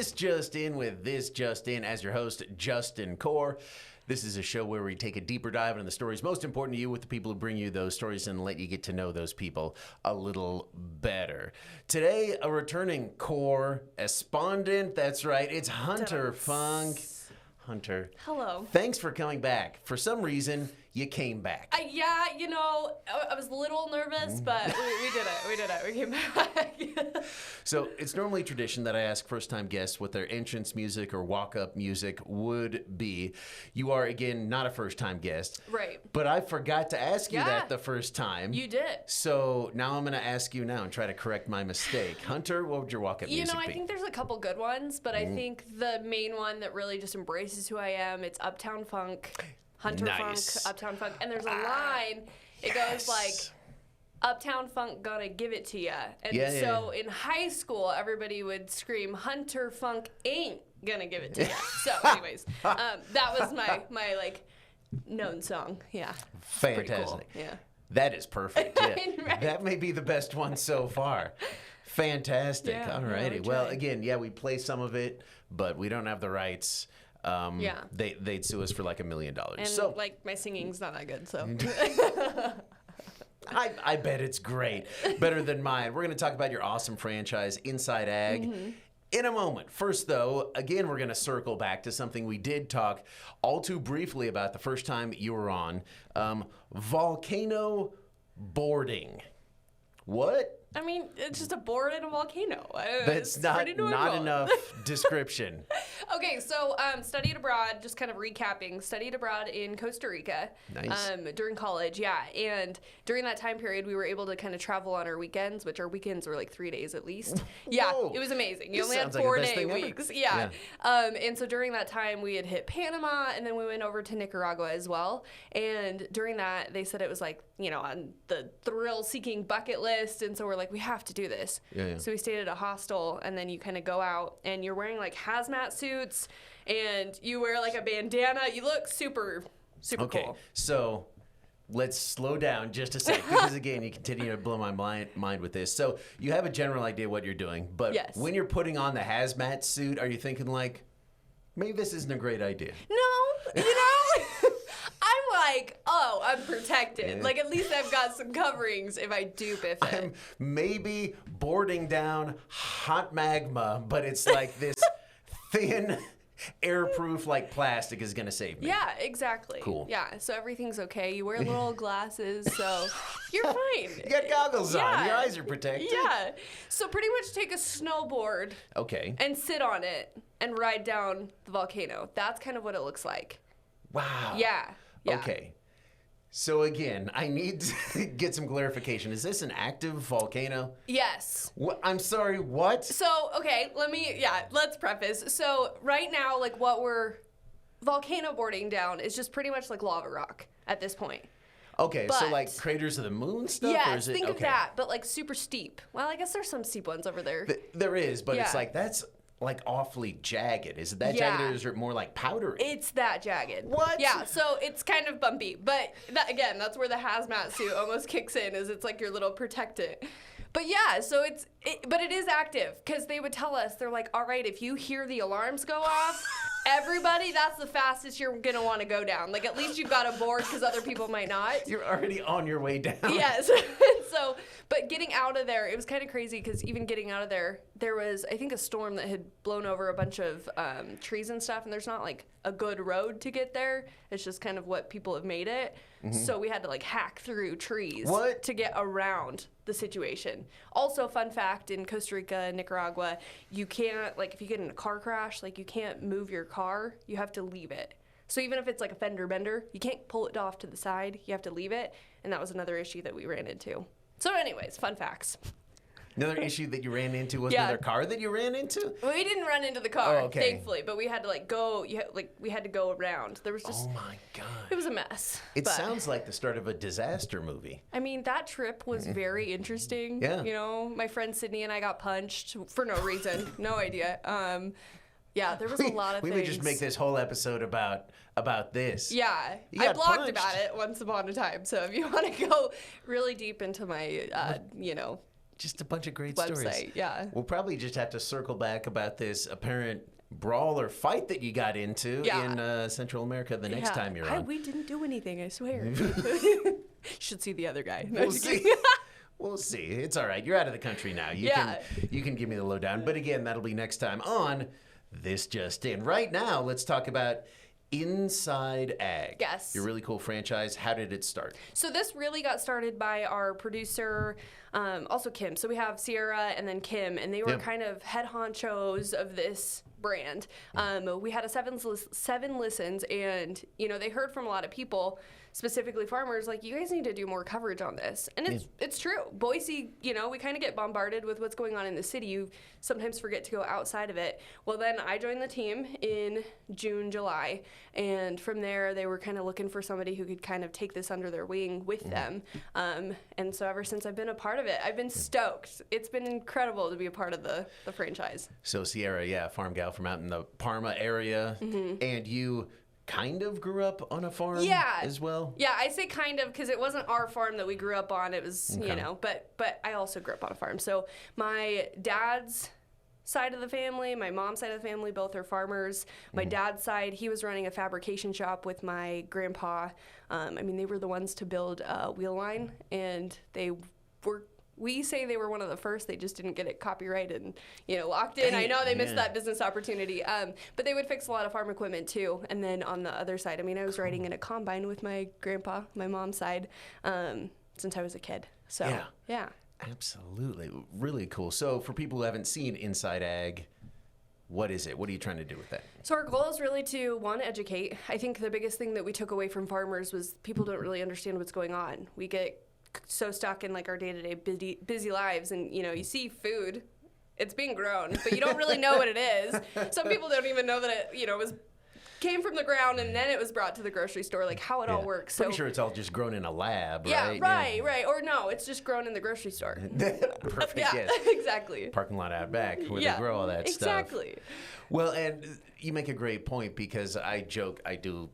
This Just In with This Just In as your host, Justin Corr. This is a show where we take a deeper dive into the stories most important to you with the people who bring you those stories and let you get to know those people a little better. Today, a returning correspondent. That's right, it's Hunter Funk. Hunter. Hello. Thanks for coming back. For some reason, you came back. I was a little nervous, but we did it. We did it. We came back. So it's normally tradition that I ask first-time guests what their entrance music or walk-up music would be. You are, again, not a first-time guest. Right. But I forgot to ask you that the first time. You did. So now I'm going to ask you now and try to correct my mistake. Hunter, what would your walk-up music be? I think there's a couple good ones, but I think the main one that really just embraces who I am, it's Uptown Funk. Hunter Funk, Uptown Funk. And there's a line, it goes like, Uptown Funk gonna give it to ya. And so in high school, everybody would scream, Hunter Funk ain't gonna give it to ya. So anyways, that was my like known song. Yeah. Fantastic. Cool. Yeah. That is perfect. Yeah. Right. That may be the best one so far. Fantastic. Yeah, All righty. Well, again, we play some of it, but we don't have the rights. They'd sue us for like $1 million. And so, like my singing's not that good, so. I bet it's great. Better than mine. We're going to talk about your awesome franchise, Inside Ag, in a moment. First, though, again, we're going to circle back to something we did talk all too briefly about the first time you were on. Volcano boarding. What? I mean, it's just a board in a volcano. That's not enough description. Okay, so studied abroad, just kind of recapping, studied abroad in Costa Rica. Nice. During college, and during that time period, we were able to kind of travel on our weekends, which our weekends were like 3 days at least. Yeah, Whoa. It was amazing. You This only had sounds like the best 4-day thing weeks. ever. Yeah. And so during that time, we had hit Panama, and then we went over to Nicaragua as well. And during that, they said it was like, on the thrill-seeking bucket list, and so we're like, we have to do this. Yeah. So we stayed at a hostel, and then you kind of go out, and you're wearing like hazmat suits, and you wear like a bandana. You look super cool. Okay, so let's slow down just a sec, because again, you continue to blow my mind with this. So you have a general idea what you're doing, but when you're putting on the hazmat suit, are you thinking like, maybe this isn't a great idea? No, I'm like, oh, I'm protected. Yeah. Like, at least I've got some coverings if I do biff it. I'm maybe boarding down hot magma, but it's like this thin, airproof like plastic is going to save me. Yeah, exactly. Cool. Yeah, so everything's okay. You wear little glasses, so you're fine. You got goggles on. Your eyes are protected. Yeah. So pretty much take a snowboard and sit on it and ride down the volcano. That's kind of what it looks like. Wow. Yeah. Okay. So again, I need to get some clarification. Is this an active volcano? Yes. What? I'm sorry, what? So, okay, let's preface. So right now, like what we're volcano boarding down is just pretty much like lava rock at this point. Okay, so like craters of the moon stuff? Yes, or is it, think of that, but like super steep. Well, I guess there's some steep ones over there. There is, but it's like that's like awfully jagged. Is it that jagged, or is it more like powdery? It's that jagged. What? Yeah, so it's kind of bumpy. But that's where the hazmat suit almost kicks in, is it's like your little protectant. But yeah, so but it is active, because they would tell us, they're like, all right, if you hear the alarms go off, everybody, that's the fastest you're going to want to go down. Like, at least you've got a board, because other people might not. You're already on your way down. Yes. So, but getting out of there, it was kind of crazy, because even getting out of there, there was, I think, a storm that had blown over a bunch of trees and stuff, and there's not, like, a good road to get there. It's just kind of what people have made it. So we had to, like, hack through trees to get around the situation. Also, fun fact, in Costa Rica and Nicaragua, you can't, like, if you get in a car crash, like, you can't move your car. You have to leave it. So even if it's like a fender bender, you can't pull it off to the side. You have to leave it. And that was another issue that we ran into. So anyways, fun facts. Another issue that you ran into was another car that you ran into? Well, we didn't run into the car, thankfully, but we had to we had to go around. There was just, oh my God. It was a mess. It sounds like the start of a disaster movie. I mean, that trip was very interesting. Yeah. My friend Sydney and I got punched for no reason. No idea. Yeah, there was a lot of things. We would just make this whole episode about this. Yeah, I blogged about it once upon a time. So if you want to go really deep into my, Just a bunch of great website. stories. Yeah. We'll probably just have to circle back about this apparent brawl or fight that you got into in Central America the next time you're on. We didn't do anything, I swear. Should see the other guy. No, We'll see. We'll see. It's all right. You're out of the country now. You can give me the lowdown. But again, that'll be next time on This Just In. Right now, let's talk about Inside Ag. Yes. Your really cool franchise. How did it start? So this really got started by our producer, also Kim. So we have Sierra and then Kim, and they were kind of head honchos of this brand. We had a seven listens, and they heard from a lot of people, specifically farmers, like, you guys need to do more coverage on this. And it's true. Boise, we kind of get bombarded with what's going on in the city. You sometimes forget to go outside of it. Well, then I joined the team in June, July, and from there they were kind of looking for somebody who could kind of take this under their wing with them. And so ever since I've been a part of it, I've been stoked. It's been incredible to be a part of the franchise. So Sierra, farm gal from out in the Parma area, and you kind of grew up on a farm as well? Yeah, I say kind of because it wasn't our farm that we grew up on. It was, but I also grew up on a farm. So my dad's side of the family, my mom's side of the family, both are farmers. My dad's side, he was running a fabrication shop with my grandpa. They were the ones to build a wheel line, and we say they were one of the first. They just didn't get it copyrighted and locked in. I know they missed that business opportunity. But they would fix a lot of farm equipment too. And then on the other side, I was riding in a combine with my grandpa, my mom's side, since I was a kid. So yeah. Absolutely. Really cool. So for people who haven't seen Inside Ag, what is it? What are you trying to do with that? So our goal is really to, one, educate. I think the biggest thing that we took away from farmers was people don't really understand what's going on. We get so stuck in our day-to-day busy lives, and you see food, it's being grown, but you don't really know what it is. Some people don't even know that it came from the ground and then it was brought to the grocery store, how it all works. Pretty sure it's all just grown in a lab, right? Right. Or no, it's just grown in the grocery store. Perfect. Yes. Exactly. Parking lot out back where they grow all that stuff. Exactly. Well, and you make a great point, because I joke, I do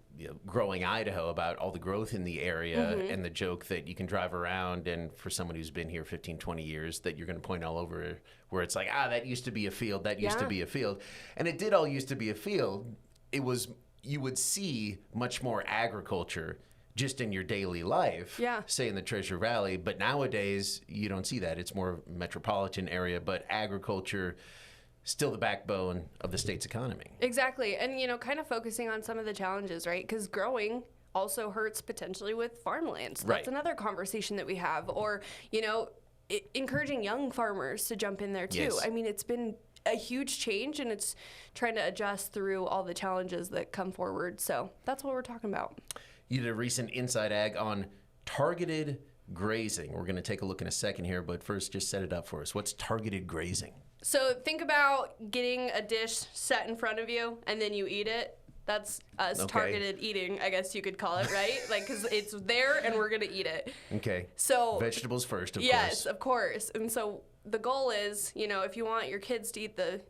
Growing Idaho about all the growth in the area, and the joke that you can drive around, and for someone who's been here 15, 20 years, that you're going to point all over where it's like, that used to be a field, that used to be a field. And it did all used to be a field. You would see much more agriculture just in your daily life, say in the Treasure Valley. But nowadays, you don't see that. It's more metropolitan area, but agriculture still the backbone of the state's economy. Exactly. And, kind of focusing on some of the challenges, right? Because growing also hurts potentially with farmland. So that's another conversation that we have. Or, encouraging young farmers to jump in there, too. Yes. It's been a huge change, and it's trying to adjust through all the challenges that come forward. So that's what we're talking about. You did a recent Inside Ag on targeted grazing. We're going to take a look in a second here, but first just set it up for us. What's targeted grazing? So think about getting a dish set in front of you and then you eat it. That's us targeted eating, I guess you could call it, right? Because it's there and we're going to eat it. Okay. So vegetables first, of course. Yes, of course. And so the goal is, if you want your kids to eat the,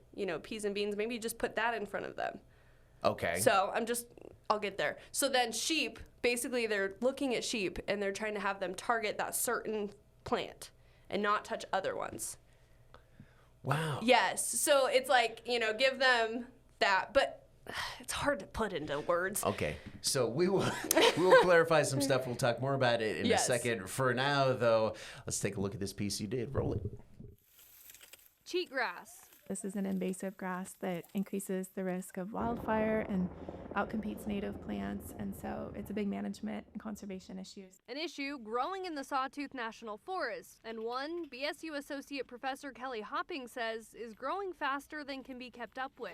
peas and beans, maybe you just put that in front of them. Okay. So I'll get there. So then sheep, basically they're looking at sheep and they're trying to have them target that certain plant and not touch other ones. Wow. Yes. So it's give them that, but it's hard to put into words. Okay. So we will clarify some stuff. We'll talk more about it in a second. For now, though, let's take a look at this piece you did. Roll it. Cheatgrass. This is an invasive grass that increases the risk of wildfire and outcompetes native plants, and so it's a big management and conservation issue. An issue growing in the Sawtooth National Forest, and one BSU Associate Professor Kelly Hopping says is growing faster than can be kept up with.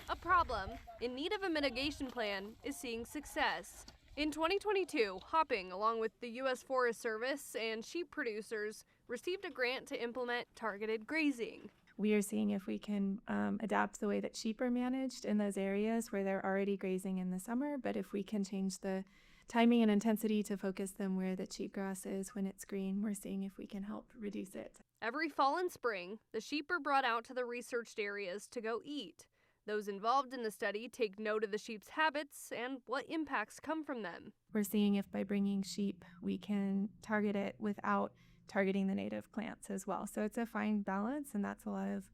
A problem, in need of a mitigation plan, is seeing success. In 2022, Hopping, along with the U.S. Forest Service and sheep producers, received a grant to implement targeted grazing. We are seeing if we can adapt the way that sheep are managed in those areas where they're already grazing in the summer, but if we can change the timing and intensity to focus them where the cheatgrass is when it's green, we're seeing if we can help reduce it. Every fall and spring, the sheep are brought out to the researched areas to go eat. Those involved in the study take note of the sheep's habits and what impacts come from them. We're seeing if by bringing sheep, we can target it without targeting the native plants as well. So it's a fine balance, and that's a lot of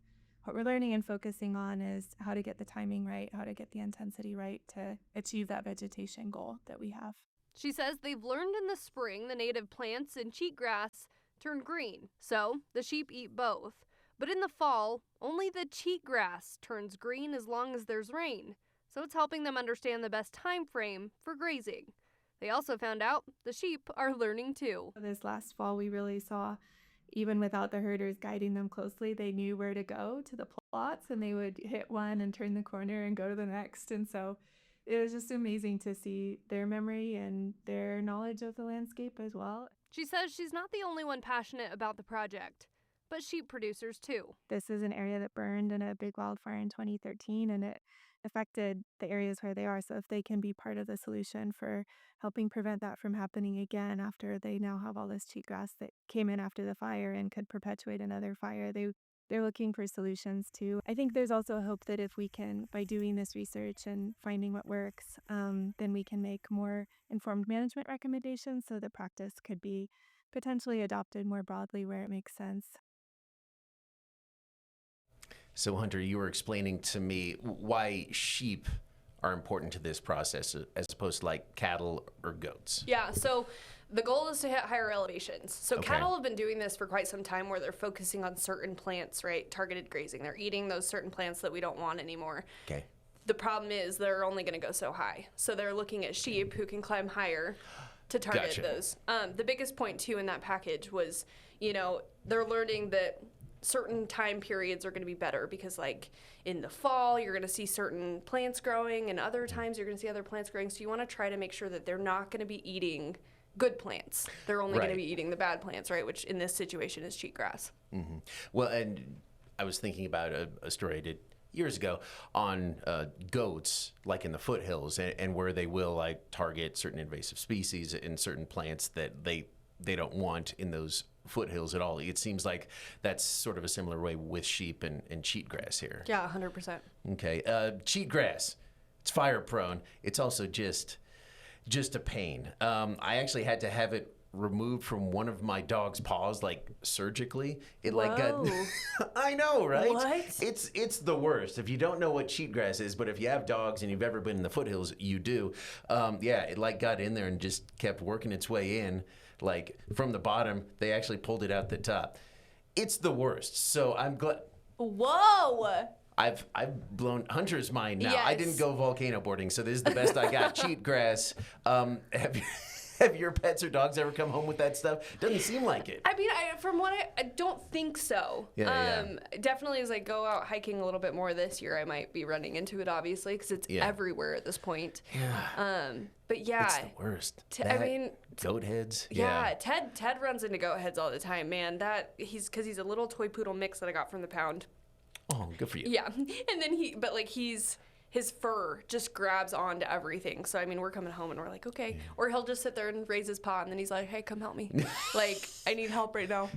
what we're learning and focusing on is how to get the timing right, how to get the intensity right to achieve that vegetation goal that we have. She says they've learned in the spring the native plants and cheatgrass turn green, so the sheep eat both. But in the fall, only the cheatgrass turns green as long as there's rain, so it's helping them understand the best time frame for grazing. They also found out the sheep are learning too. This last fall, we really saw, even without the herders guiding them closely, they knew where to go to the plots, and they would hit one and turn the corner and go to the next. And so it was just amazing to see their memory and their knowledge of the landscape as well. She says she's not the only one passionate about the project, but sheep producers too. This is an area that burned in a big wildfire in 2013, and it affected the areas where they are. So if they can be part of the solution for helping prevent that from happening again after they now have all this cheatgrass that came in after the fire and could perpetuate another fire, they're looking for solutions too. I think there's also a hope that if we can, by doing this research and finding what works, then we can make more informed management recommendations so the practice could be potentially adopted more broadly where it makes sense. So, Hunter, you were explaining to me why sheep are important to this process as opposed to like cattle or goats. Yeah, so the goal is to hit higher elevations. So Okay. cattle have been doing this for quite some time where they're focusing on certain plants, right? Targeted grazing. They're eating those certain plants that we don't want anymore. Okay. The problem is they're only going to go so high. So they're looking at sheep who can climb higher to target Gotcha. those. The biggest point, too, in that package was, they're learning that certain time periods are going to be better because, like, in the fall, you're going to see certain plants growing, and other times you're going to see other plants growing. So you want to try to make sure that they're not going to be eating good plants. They're only going Right. to be eating the bad plants, right? Which in this situation is cheatgrass. Mm-hmm. Well, and I was thinking about a story I did years ago on goats, like in the foothills, and where they will like target certain invasive species and certain plants that they don't want in those foothills at all. It seems like that's sort of a similar way with sheep and cheatgrass here. Yeah, 100%. Okay, cheatgrass. It's fire prone. It's also just a pain. I actually had to have it removed from one of my dog's paws, like surgically. It like got. Whoa. I know, right? What? It's the worst. If you don't know what cheatgrass is, but if you have dogs and you've ever been in the foothills, you do. Yeah, it like got in there and just kept working its way in. Like from the bottom, they actually pulled it out the top. It's the worst. So I'm glad. Whoa! I've blown Hunter's mind now. I Yes. didn't go volcano boarding, so this is the best I got. Cheatgrass. Have your pets or dogs ever come home with that stuff? Doesn't seem like it. I mean, I don't think so. Yeah. Definitely as I go out hiking a little bit more this year, I might be running into it, obviously, because it's Yeah. everywhere at this point. Yeah. But yeah. It's the worst. I mean, goat heads. yeah, Ted runs into goat heads all the time, man. He's a little toy poodle mix that I got from the pound. Oh, good for you. Yeah, and then his fur just grabs onto everything. So, I mean, we're coming home and we're like, okay. Or he'll just sit there and raise his paw and then he's like, hey, come help me. Like, I need help right now.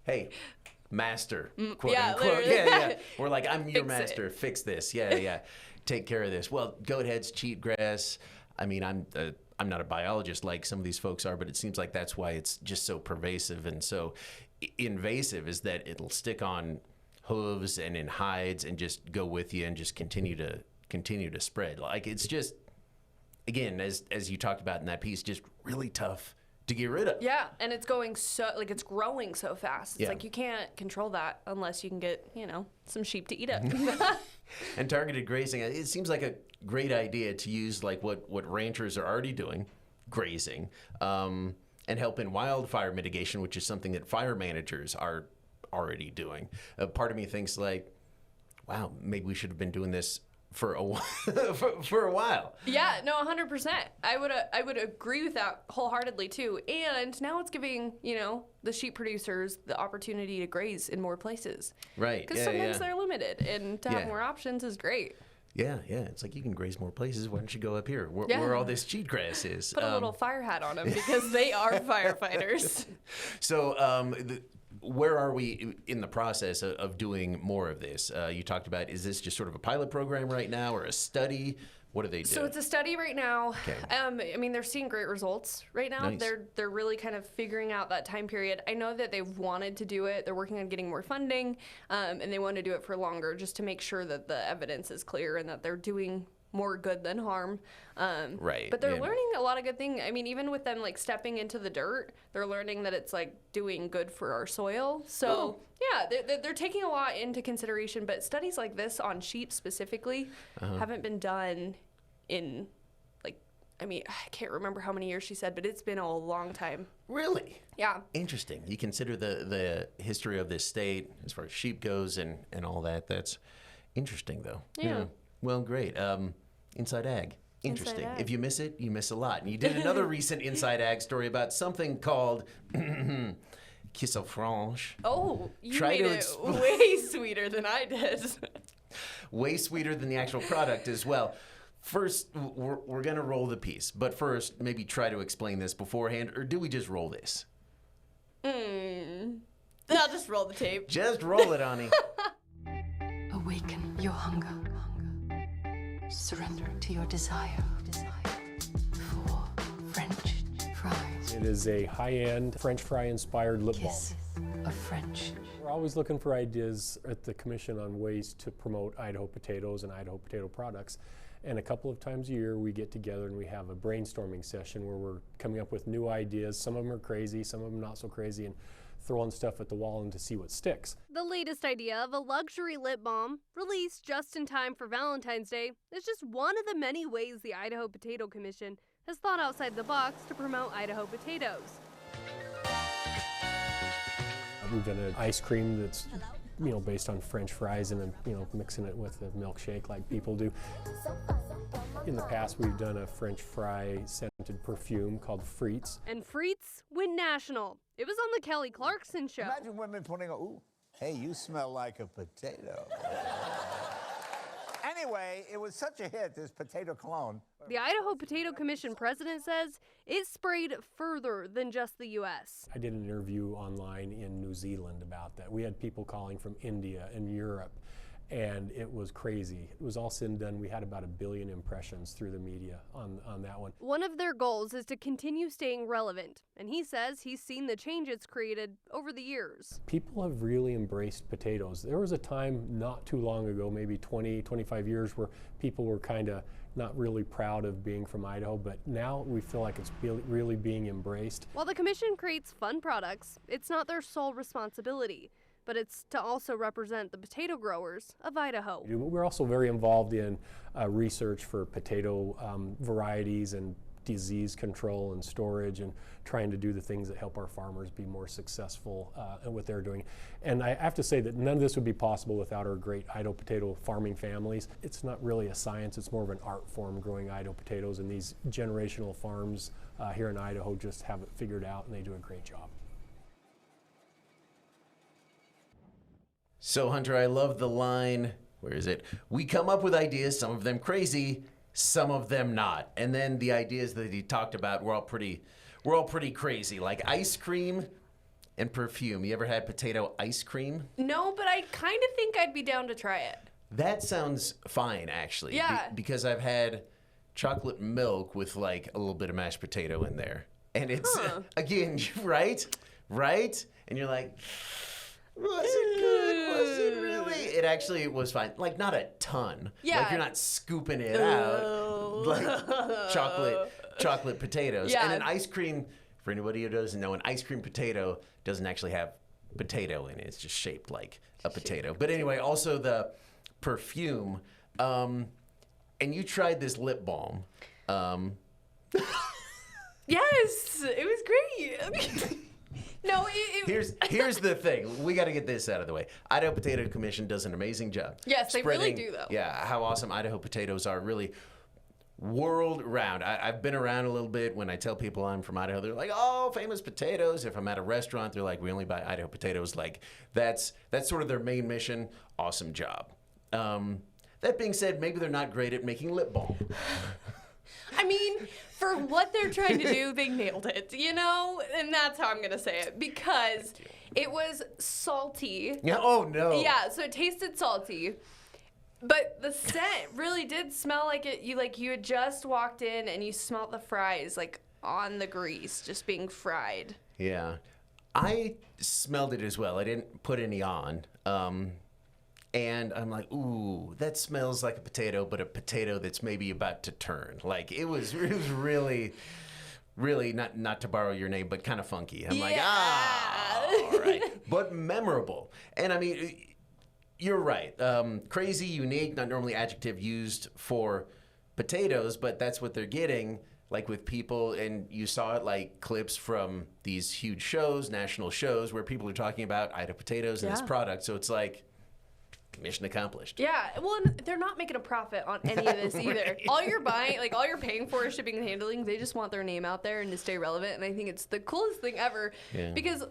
Hey, master, quote yeah, unquote. literally. Yeah. We're like, I'm your Fix master. it. Fix this. Yeah. Take care of this. Well, goat heads, cheatgrass. I mean, I'm not a biologist like some of these folks are, but it seems like that's why it's just so pervasive and so invasive is that it'll stick on hooves and in hides and just go with you and just continue to spread. Like it's just, again, as you talked about in that piece, just really tough to get rid of. Yeah, and it's it's growing so fast. It's Yeah. like you can't control that unless you can get, some sheep to eat it. And targeted grazing, it seems like a great idea to use like what ranchers are already doing, grazing, and help in wildfire mitigation, which is something that fire managers are already doing. Part of me thinks like, wow, maybe we should have been doing this for a while. for a while. Yeah, no, 100%. I would agree with that wholeheartedly too. And now it's giving, the sheep producers the opportunity to graze in more places. Right. Because sometimes they're limited, and to have Yeah. more options is great. Yeah. It's like you can graze more places. Why don't you go up here where all this cheatgrass is? Put a little fire hat on them because they are firefighters. So where are we in the process of doing more of this? You talked about, is this just sort of a pilot program right now or a study? What do they do? So it's a study right now. Okay. I mean, they're seeing great results right now. Nice. They're really kind of figuring out that time period. I know that they've wanted to do it. They're working on getting more funding, and they want to do it for longer just to make sure that the evidence is clear and that they're doing more good than harm. Right. But they're learning a lot of good things. I mean, even with them like stepping into the dirt, they're learning that it's like doing good for our soil. So yeah, they're taking a lot into consideration. But studies like this on sheep specifically haven't been done in like, I mean, I can't remember how many years she said, but it's been a long time. Really? Yeah. Interesting. You consider the history of this state as far as sheep goes and all that. That's interesting, though. Yeah. Well, great. Inside Ag. Interesting. Inside Ag. If you miss it, you miss a lot. And you did another recent Inside Ag story about something called Kiss Franche. Oh, you Try made to it explain- way sweeter than I did. Way sweeter than the actual product as well. First, we're going to roll the piece. But first, maybe try to explain this beforehand. Or do we just roll this? I'll just roll the tape. Just roll it, Ani. Awaken your hunger. Surrender to your desire. For French fries. It is a high-end French fry-inspired lip balm. Kiss of French. We're always looking for ideas at the Commission on ways to promote Idaho potatoes and Idaho potato products. And a couple of times a year we get together and we have a brainstorming session where we're coming up with new ideas. Some of them are crazy, some of them not so crazy, and throwing stuff at the wall and to see what sticks. The latest idea of a luxury lip balm, released just in time for Valentine's Day, is just one of the many ways the Idaho Potato Commission has thought outside the box to promote Idaho potatoes. We've done an ice cream that's based on French fries and mixing it with a milkshake like people do. In the past, we've done a French fry scented perfume called Frites. And Frites went national. It was on the Kelly Clarkson show. Imagine women putting, ooh, hey, you smell like a potato. Anyway, it was such a hit, this potato cologne. The Idaho Potato Commission president says it sprayed further than just the U.S. I did an interview online in New Zealand about that. We had people calling from India and Europe, and it was crazy. It was all said and done. We had about 1 billion impressions through the media on that one. One of their goals is to continue staying relevant, and he says he's seen the change it's created over the years. People have really embraced potatoes. There was a time not too long ago, maybe 20, 25 years, where people were kind of not really proud of being from Idaho, but now we feel like it's really being embraced. While the commission creates fun products, it's not their sole responsibility, but it's to also represent the potato growers of Idaho. We're also very involved in research for potato varieties and disease control and storage, and trying to do the things that help our farmers be more successful in what they're doing. And I have to say that none of this would be possible without our great Idaho potato farming families. It's not really a science, it's more of an art form, growing Idaho potatoes, and these generational farms here in Idaho just have it figured out, and they do a great job. So, Hunter, I love the line, where is it? We come up with ideas, some of them crazy, some of them not. And then the ideas that he talked about were all pretty crazy, like ice cream and perfume. You ever had potato ice cream? No, but I kind of think I'd be down to try it. That sounds fine, actually. Yeah. Because I've had chocolate milk with like a little bit of mashed potato in there. And it's, again, right? And you're like, was it good? Was it really? It actually was fine. Like, not a ton. Yeah. Like, you're not scooping it out like chocolate potatoes. Yeah. And an ice cream, for anybody who doesn't know, an ice cream potato doesn't actually have potato in it. It's just shaped like a potato. But anyway, also the perfume. And you tried this lip balm. Yes, it was great. No, Here's the thing. We got to get this out of the way. Idaho Potato Commission does an amazing job. Yes, they really do, though. Yeah, how awesome Idaho potatoes are, really world round. I've been around a little bit. When I tell people I'm from Idaho, they're like, oh, famous potatoes. If I'm at a restaurant, they're like, we only buy Idaho potatoes. Like, that's sort of their main mission. Awesome job. That being said, maybe they're not great at making lip balm. I mean, for what they're trying to do, they nailed it, And that's how I'm going to say it, because it was salty. Yeah. Oh, no. Yeah, so it tasted salty. But the scent really did smell like it. You had just walked in and you smelled the fries like on the grease, just being fried. Yeah. I smelled it as well. I didn't put any on. And I'm like, ooh, that smells like a potato, but a potato that's maybe about to turn. Like, it was really, really, not to borrow your name, but kind of funky. I'm like, all right. But memorable. And I mean, you're right. Crazy, unique, not normally adjective used for potatoes, but that's what they're getting, like with people. And you saw it like clips from these huge shows, national shows, where people are talking about Ida potatoes and this product. So it's like, mission accomplished. Yeah, well, and they're not making a profit on any of this either. Right. All you're buying, like all you're paying for is shipping and handling. They just want their name out there and to stay relevant. And I think it's the coolest thing ever because,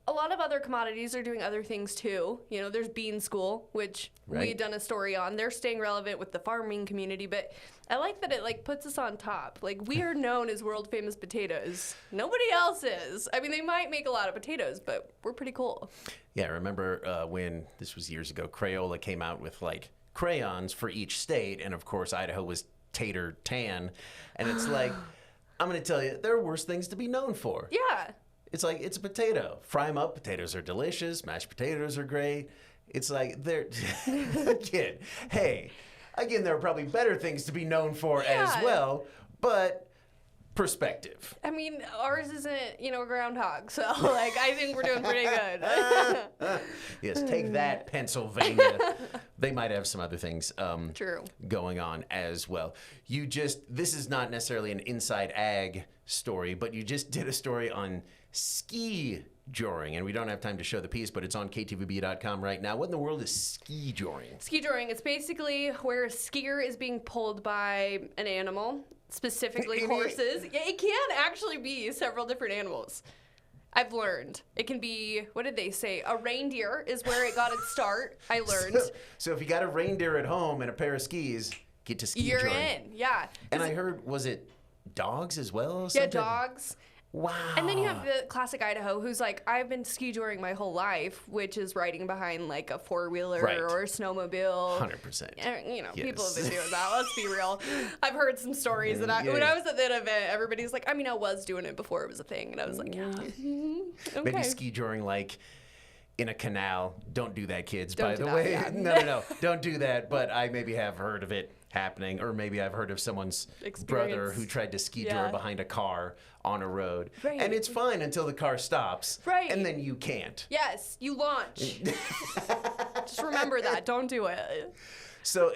a lot of other commodities are doing other things too. There's Bean School, which we had done a story on. They're staying relevant with the farming community, but I like that it puts us on top. Like, we are known as world famous potatoes. Nobody else is. I mean, they might make a lot of potatoes, but we're pretty cool. Yeah, I remember when, this was years ago, Crayola came out with like crayons for each state, and of course Idaho was tater tan, and it's like, I'm going to tell you, there are worse things to be known for. Yeah. It's like, it's a potato. Fry them up. Potatoes are delicious. Mashed potatoes are great. It's like, they're, again, there are probably better things to be known for as well, but perspective. I mean, ours isn't, a groundhog, so, I think we're doing pretty good. Yes, take that, Pennsylvania. They might have some other things True. going on as well. This is not necessarily an inside ag story, but you just did a story on ski joring, and we don't have time to show the piece, but it's on ktvb.com right now. What in the world is ski joring? Ski joring, it's basically where a skier is being pulled by an animal, specifically horses. Yeah, it can actually be several different animals. I've learned. It can be, what did they say? A reindeer is where it got its start, I learned. So if you got a reindeer at home and a pair of skis, get to ski You're joring. in, yeah. And I heard, was it dogs as well? Yeah, Something? Dogs. Wow. And then you have the classic Idaho, who's like, I've been ski touring my whole life, which is riding behind like a four-wheeler or a snowmobile. 100%. People Yes. have been doing that. Let's be real. I've heard some stories that when I was at that event, everybody's like, I was doing it before it was a thing. And I was like, yeah. Okay. Maybe ski joring like in a canal. Don't do that, kids, Don't by do the that, way. yeah. No. Don't do that. But I maybe have heard of it happening, or maybe I've heard of someone's brother who tried to ski jor behind a car on a road. Right. And it's fine until the car stops. Right. And then you can't. Yes, you launch. Just remember that. Don't do it. So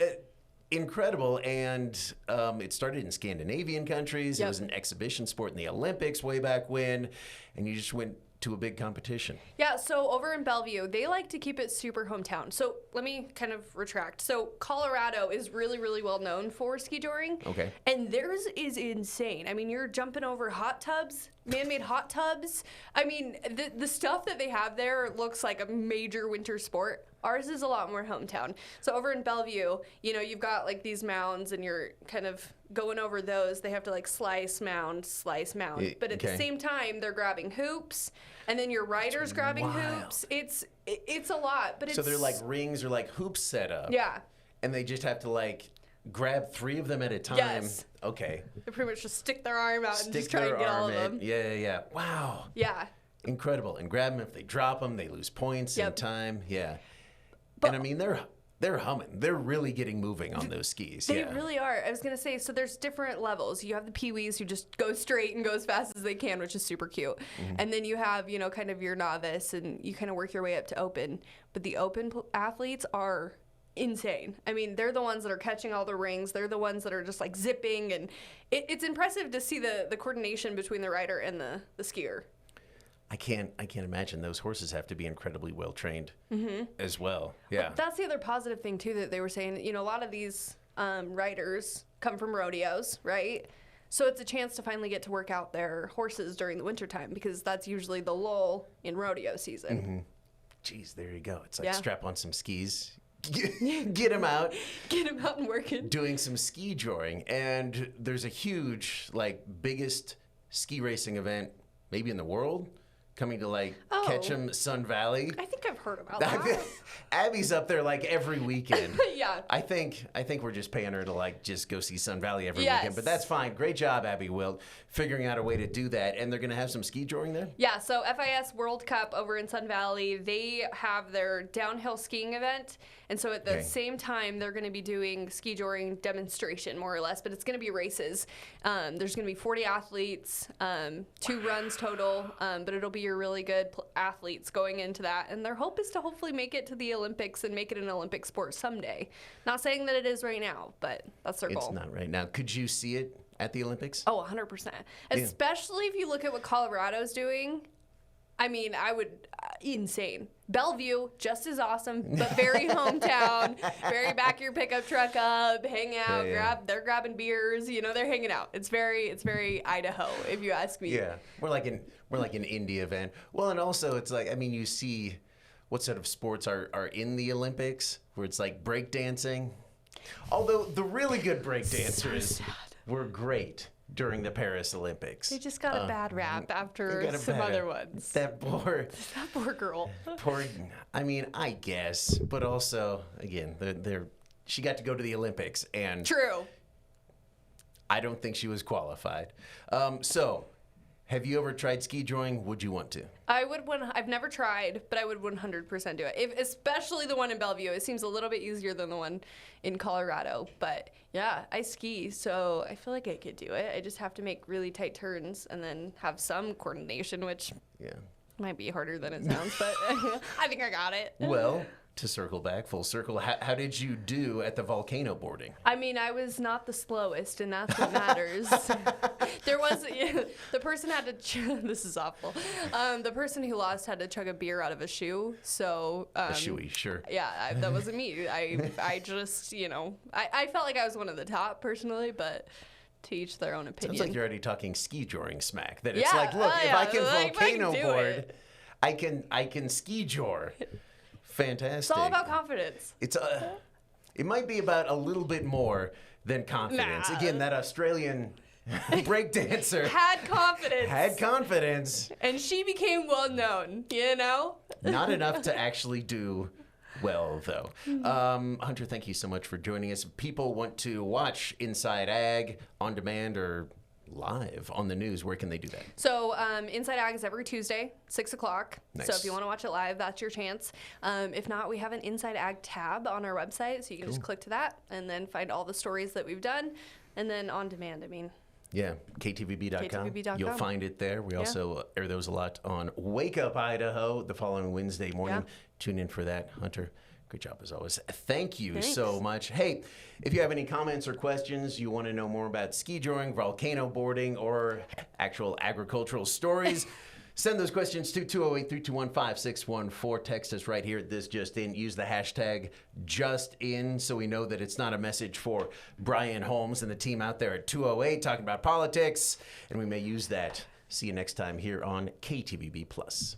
incredible, and it started in Scandinavian countries. It was an exhibition sport in the Olympics way back when, and you just went to a big competition. Yeah, so over in Bellevue, they like to keep it super hometown. So let me kind of retract. So Colorado is really, really well known for ski touring. Okay. And theirs is insane. I mean, you're jumping over hot tubs, man-made hot tubs. I mean, the stuff that they have there looks like a major winter sport. Ours is a lot more hometown. So over in Bellevue, you've got like these mounds and you're kind of going over those. They have to like slice mound. But at the same time, they're grabbing hoops, and then your rider's grabbing hoops. It's a lot, but it's... So they're like rings or like hoops set up. Yeah. And they just have to like grab 3 of them at a time. Yes. Okay. They pretty much just stick their arm out and Stick just try their and get all arm of them. in. Yeah. Wow. Yeah. Incredible. And grab them. If they drop them, they lose points in time. Yeah. And I mean, they're humming. They're really getting moving on those skis. They really are. I was going to say, so there's different levels. You have the peewees who just go straight and go as fast as they can, which is super cute. Mm-hmm. And then you have, kind of your novice, and you kind of work your way up to open. But the open athletes are insane. I mean, they're the ones that are catching all the rings. They're the ones that are just like zipping. And it's impressive to see the coordination between the rider and the skier. I can't imagine those horses have to be incredibly well trained as well. Yeah. Well, that's the other positive thing too that they were saying. A lot of these riders come from rodeos, right? So it's a chance to finally get to work out their horses during the wintertime, because that's usually the lull in rodeo season. Mm-hmm. Geez, there you go. It's like strap on some skis, get them out. Get them out and working. Doing some ski joring. And there's a huge, biggest ski racing event maybe in the world, coming to Ketchum, Sun Valley. I think I've heard about that. Abby's up there like every weekend. Yeah. I think we're just paying her to like just go see Sun Valley every Yes. weekend, but that's fine. Great job, Abby Wilt, figuring out a way to do that. And they're going to have some ski touring there? Yeah, so FIS World Cup over in Sun Valley, they have their downhill skiing event. And so at the same time, they're going to be doing ski joring demonstration, more or less, but it's going to be races. There's going to be 40 athletes, 2 runs total, but it'll be your really good athletes going into that. And their hope is to hopefully make it to the Olympics and make it an Olympic sport someday. Not saying that it is right now, but that's their goal. It's not right now. Could you see it at the Olympics? Oh, 100%. Especially if you look at what Colorado's doing. I mean, I would, insane. Bellevue, just as awesome, but very hometown, very back your pickup truck up, hang out, they're grabbing beers, they're hanging out. It's very Idaho, if you ask me. Yeah, we're like an indie event. Well, and also it's like, I mean, you see what sort of sports are in the Olympics, where it's like breakdancing. Although the really good breakdancers were great during the Paris Olympics. They just got a bad rap after some other ones. That poor girl. I mean, I guess, but also, again, she got to go to the Olympics, and True. I don't think she was qualified. So, have you ever tried ski joring? Would you want to? I've never tried, but I would 100% do it. Especially the one in Bellevue. It seems a little bit easier than the one in Colorado. But yeah, I ski, so I feel like I could do it. I just have to make really tight turns and then have some coordination, which might be harder than it sounds, but I think I got it. Well, to circle back, full circle, how did you do at the volcano boarding? I mean, I was not the slowest, and that's what matters. There was, the person had to, this is awful. The person who lost had to chug a beer out of a shoe, so. A shoey, sure. Yeah, that wasn't me. I just, I felt like I was one of the top personally, but to each their own opinion. Sounds like you're already talking ski joring smack. That it's like, look, if I can volcano board, I can ski jor. Fantastic. It's all about confidence. It might be about a little bit more than confidence. Nah. Again, that Australian breakdancer had confidence. And she became well known, Not enough to actually do well, though. Hunter, thank you so much for joining us. If people want to watch Inside Ag on demand or live on the news, where can they do that? So Inside Ag is every Tuesday, 6 o'clock. Nice. So if you want to watch it live, that's your chance. If not, we have an Inside Ag tab on our website, so you can just click to that and then find all the stories that we've done. And then on demand, Yeah, KTVB.com. You'll find it there. We also air those a lot on Wake Up Idaho the following Wednesday morning. Yeah. Tune in for that. Hunter, great job as always. Thank you Thanks. so much. Hey, if you have any comments or questions, you want to know more about ski joring, volcano boarding, or actual agricultural stories, send those questions to 208-321-5614. Text us right here at This Just In. Use the hashtag #JustIn so we know that it's not a message for Brian Holmes and the team out there at 208 talking about politics, and we may use that. See you next time here on KTVB+.